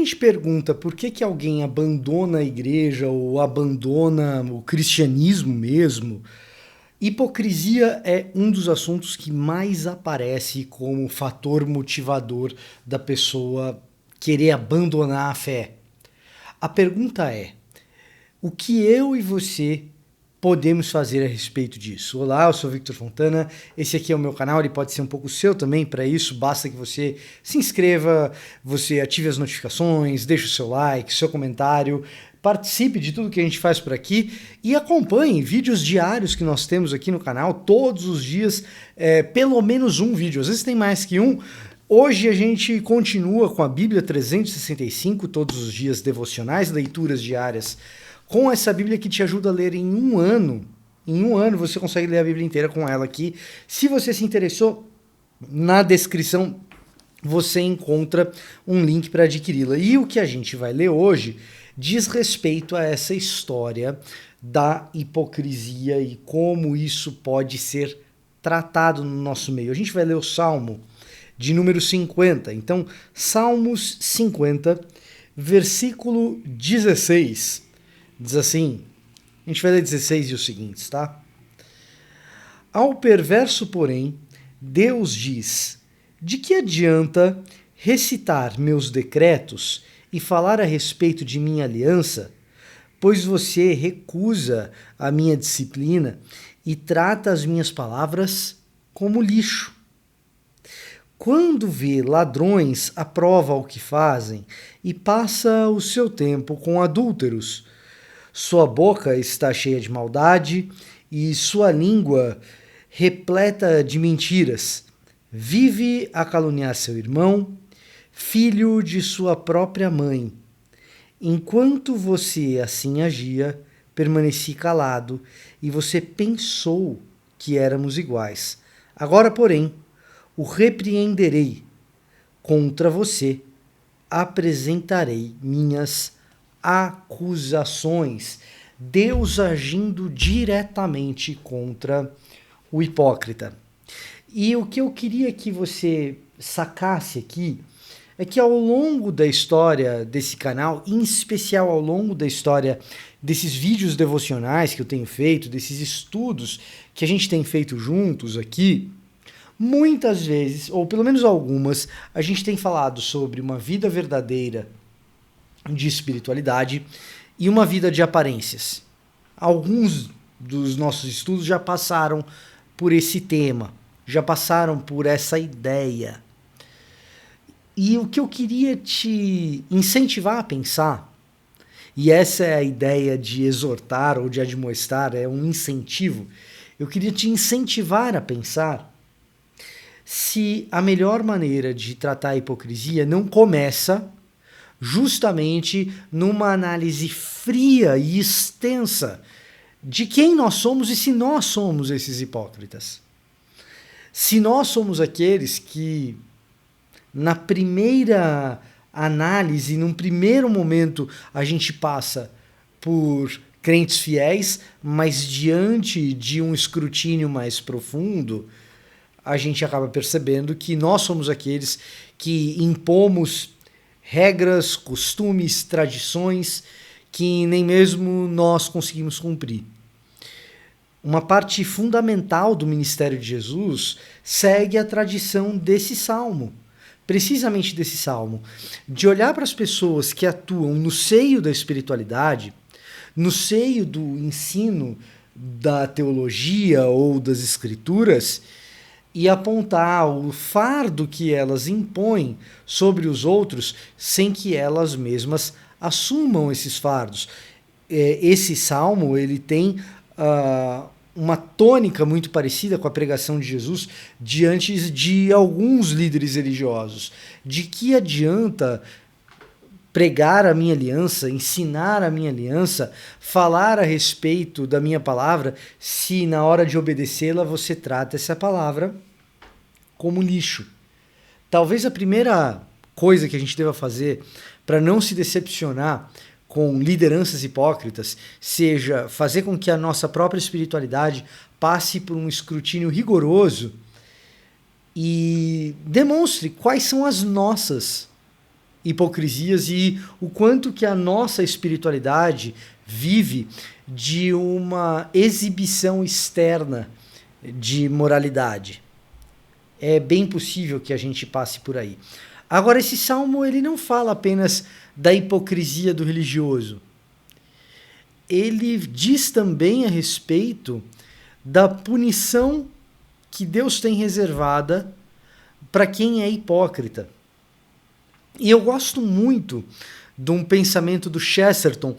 gente pergunta por que alguém abandona a igreja ou abandona o cristianismo mesmo, hipocrisia é um dos assuntos que mais aparece como fator motivador da pessoa querer abandonar a fé. A pergunta é: o que eu e você podemos fazer a respeito disso? Olá, eu sou Victor Fontana, esse aqui é o meu canal, ele pode ser um pouco seu também. Para isso basta que você se inscreva, você ative as notificações, deixe o seu like, seu comentário, participe de tudo que a gente faz por aqui e acompanhe vídeos diários que nós temos aqui no canal, todos os dias, pelo menos um vídeo, às vezes tem mais que um. Hoje a gente continua com a Bíblia 365, todos os dias devocionais, leituras diárias, com essa Bíblia que te ajuda a ler em um ano. Em um ano você consegue ler a Bíblia inteira com ela aqui. Se você se interessou, na descrição você encontra um link para adquiri-la. E o que a gente vai ler hoje diz respeito a essa história da hipocrisia e como isso pode ser tratado no nosso meio. A gente vai ler o Salmo de número 50. Então, Salmos 50, versículo 16. Diz assim, a gente vai ler 16 e os seguintes, tá? Ao perverso, porém, Deus diz: de que adianta recitar meus decretos e falar a respeito de minha aliança, pois você recusa a minha disciplina e trata as minhas palavras como lixo. Quando vê ladrões, aprova o que fazem e passa o seu tempo com adúlteros. Sua boca está cheia de maldade e sua língua repleta de mentiras. Vive a caluniar seu irmão, filho de sua própria mãe. Enquanto você assim agia, permaneci calado e você pensou que éramos iguais. Agora, porém, o repreenderei. Contra você apresentarei minhas acusações. Deus agindo diretamente contra o hipócrita. E o que eu queria que você sacasse aqui é que ao longo da história desse canal, em especial ao longo da história desses vídeos devocionais que eu tenho feito, desses estudos que a gente tem feito juntos aqui, muitas vezes, ou pelo menos algumas, a gente tem falado sobre uma vida verdadeira de espiritualidade e uma vida de aparências. Alguns dos nossos estudos já passaram por esse tema, já passaram por essa ideia. E o que eu queria te incentivar a pensar, e essa é a ideia de exortar ou de admoestar, é um incentivo, eu queria te incentivar a pensar se a melhor maneira de tratar a hipocrisia não começa justamente numa análise fria e extensa de quem nós somos e se nós somos esses hipócritas. Se nós somos aqueles que, na primeira análise, num primeiro momento, a gente passa por crentes fiéis, mas diante de um escrutínio mais profundo, a gente acaba percebendo que nós somos aqueles que impomos regras, costumes, tradições que nem mesmo nós conseguimos cumprir. Uma parte fundamental do ministério de Jesus segue a tradição desse salmo, precisamente desse salmo, de olhar para as pessoas que atuam no seio da espiritualidade, no seio do ensino da teologia ou das escrituras, e apontar o fardo que elas impõem sobre os outros sem que elas mesmas assumam esses fardos. Esse salmo ele tem uma tônica muito parecida com a pregação de Jesus diante de alguns líderes religiosos. De que adianta pregar a minha aliança, ensinar a minha aliança, falar a respeito da minha palavra, se na hora de obedecê-la você trata essa palavra como lixo? Talvez a primeira coisa que a gente deva fazer para não se decepcionar com lideranças hipócritas seja fazer com que a nossa própria espiritualidade passe por um escrutínio rigoroso e demonstre quais são as nossas hipocrisias e o quanto que a nossa espiritualidade vive de uma exibição externa de moralidade. É bem possível que a gente passe por aí. Agora, esse salmo ele não fala apenas da hipocrisia do religioso. Ele diz também a respeito da punição que Deus tem reservada para quem é hipócrita. E eu gosto muito de um pensamento do Chesterton.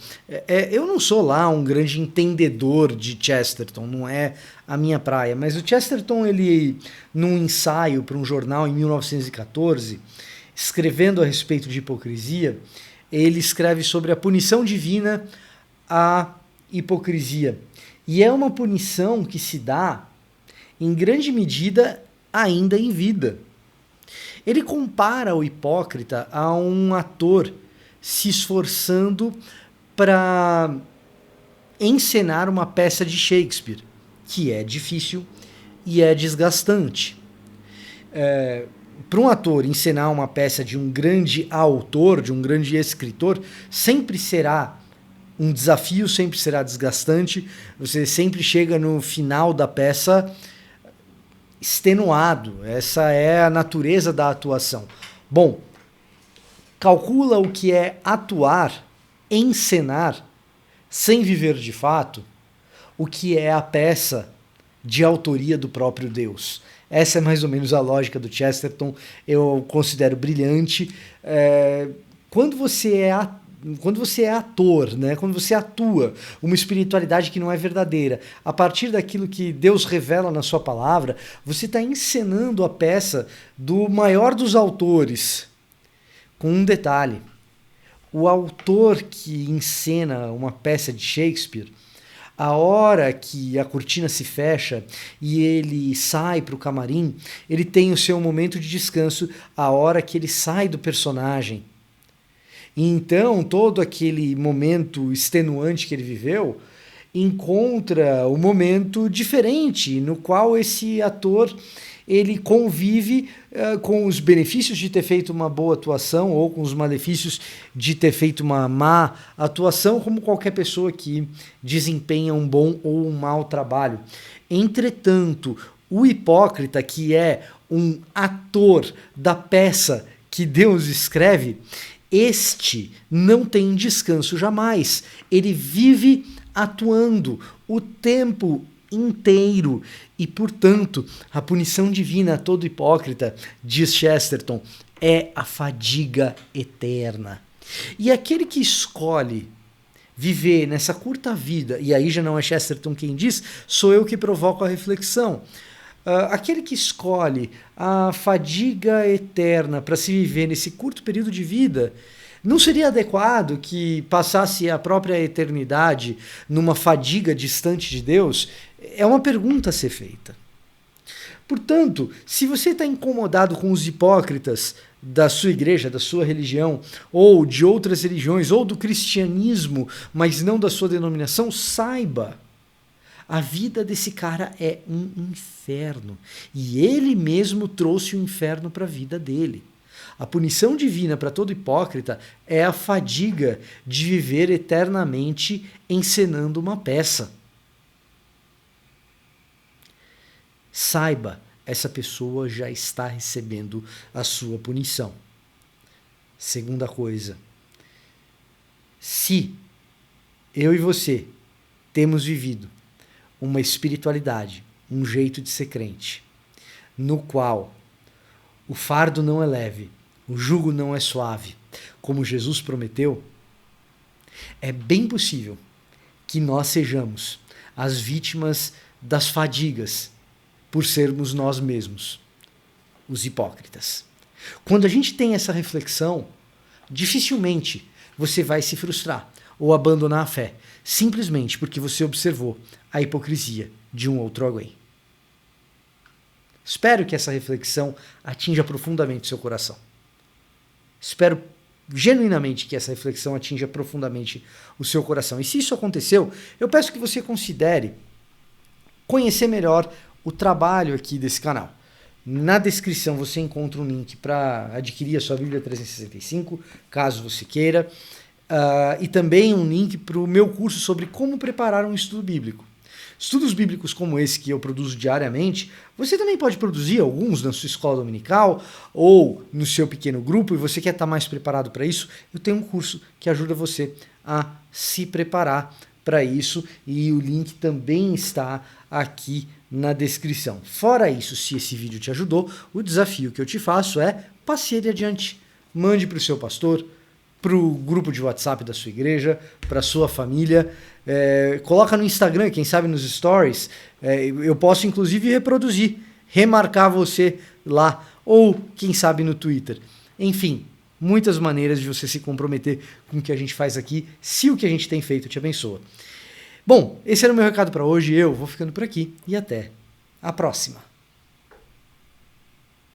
Eu não sou lá um grande entendedor de Chesterton, não é a minha praia, mas o Chesterton, ele, num ensaio para um jornal em 1914, escrevendo a respeito de hipocrisia, ele escreve sobre a punição divina à hipocrisia. E é uma punição que se dá, em grande medida, ainda em vida. Ele compara o hipócrita a um ator se esforçando para encenar uma peça de Shakespeare, que é difícil e é desgastante. Para um ator encenar uma peça de um grande autor, de um grande escritor, sempre será um desafio, sempre será desgastante. Você sempre chega no final da peça extenuado. Essa é a natureza da atuação. Bom, calcula o que é atuar, encenar, sem viver de fato, o que é a peça de autoria do próprio Deus. Essa é mais ou menos a lógica do Chesterton, eu considero brilhante. Quando você é ator, né? Quando você atua uma espiritualidade que não é verdadeira, a partir daquilo que Deus revela na sua palavra, você está encenando a peça do maior dos autores. Com um detalhe: o autor que encena uma peça de Shakespeare, a hora que a cortina se fecha e ele sai para o camarim, ele tem o seu momento de descanso, a hora que ele sai do personagem. E então, todo aquele momento extenuante que ele viveu encontra um momento diferente, no qual esse ator ele convive com os benefícios de ter feito uma boa atuação ou com os malefícios de ter feito uma má atuação, como qualquer pessoa que desempenha um bom ou um mau trabalho. Entretanto, o hipócrita, que é um ator da peça que Deus escreve, este não tem descanso jamais. Ele vive atuando o tempo inteiro e, portanto, a punição divina a todo hipócrita, diz Chesterton, é a fadiga eterna. E aquele que escolhe viver nessa curta vida, e aí já não é Chesterton quem diz, sou eu que provoco a reflexão, aquele que escolhe a fadiga eterna para se viver nesse curto período de vida, não seria adequado que passasse a própria eternidade numa fadiga distante de Deus? É uma pergunta a ser feita. Portanto, se você está incomodado com os hipócritas da sua igreja, da sua religião, ou de outras religiões, ou do cristianismo, mas não da sua denominação, saiba, a vida desse cara é um inferno. E ele mesmo trouxe o inferno para a vida dele. A punição divina para todo hipócrita é a fadiga de viver eternamente encenando uma peça. Saiba, essa pessoa já está recebendo a sua punição. Segunda coisa, se eu e você temos vivido uma espiritualidade, um jeito de ser crente, no qual o fardo não é leve, o jugo não é suave, como Jesus prometeu, é bem possível que nós sejamos as vítimas das fadigas por sermos nós mesmos, os hipócritas. Quando a gente tem essa reflexão, dificilmente você vai se frustrar ou abandonar a fé, simplesmente porque você observou a hipocrisia de um outro alguém. Espero que essa reflexão atinja profundamente seu coração. Espero genuinamente que essa reflexão atinja profundamente o seu coração. E se isso aconteceu, eu peço que você considere conhecer melhor o trabalho aqui desse canal. Na descrição você encontra um link para adquirir a sua Bíblia 365, caso você queira, e também um link para o meu curso sobre como preparar um estudo bíblico. Estudos bíblicos como esse que eu produzo diariamente, você também pode produzir alguns na sua escola dominical ou no seu pequeno grupo, e você quer estar mais preparado para isso, eu tenho um curso que ajuda você a se preparar para isso, e o link também está aqui na descrição. Fora isso, se esse vídeo te ajudou, o desafio que eu te faço é passe ele adiante. Mande para o seu pastor, para o grupo de WhatsApp da sua igreja, para a sua família, coloca no Instagram, quem sabe nos stories, eu posso inclusive reproduzir, remarcar você lá, ou quem sabe no Twitter. Enfim, muitas maneiras de você se comprometer com o que a gente faz aqui, se o que a gente tem feito te abençoa. Bom, esse era o meu recado para hoje, eu vou ficando por aqui e até a próxima.